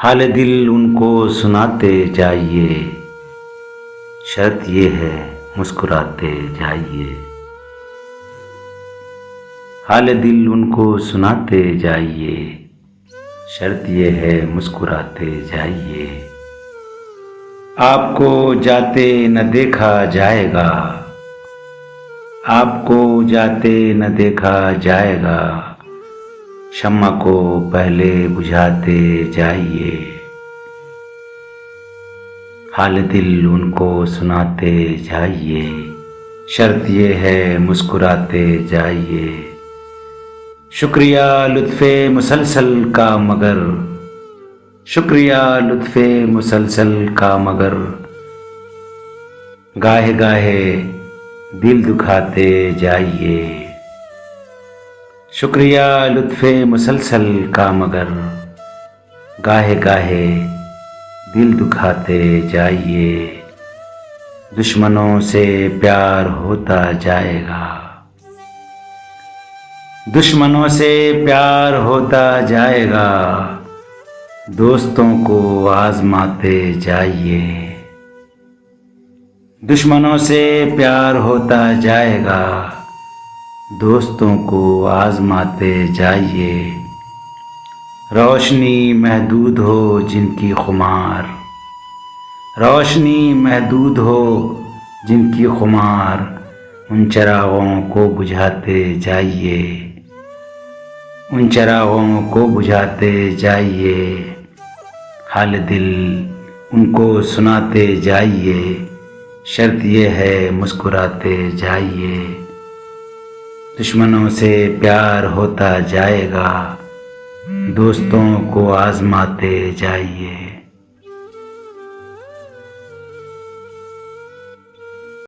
हाल दिल उनको सुनाते जाइए, शर्त ये है मुस्कुराते जाइए। हाल दिल उनको सुनाते जाइए, शर्त ये है मुस्कुराते जाइए। आपको जाते न देखा जाएगा, आपको जाते न देखा जाएगा। शम्मा को पहले बुझाते जाइए। हाल दिल उनको सुनाते जाइए, शर्त ये है मुस्कुराते जाइए। शुक्रिया लुत्फ़े मुसलसल का मगर, शुक्रिया लुत्फ़े मुसलसल का मगर, गाहे गाहे दिल दुखाते जाइए। शुक्रिया लुत्फ़े मुसलसल का मगर, गाहे गाहे दिल दुखाते जाइए। दुश्मनों से प्यार होता जाएगा, दुश्मनों से प्यार होता जाएगा। दोस्तों को आजमाते जाइए, दुश्मनों से प्यार होता जाएगा। दोस्तों को आजमाते जाइए। रोशनी महदूद हो जिनकी खुमार, रोशनी महदूद हो जिनकी खुमार, उन चिरागों को बुझाते जाइए, उन चिरागों को बुझाते जाइए। हाल दिल उनको सुनाते जाइए, शर्त ये है मुस्कुराते जाइए। दुश्मनों से प्यार होता जाएगा, दोस्तों को आजमाते जाइए।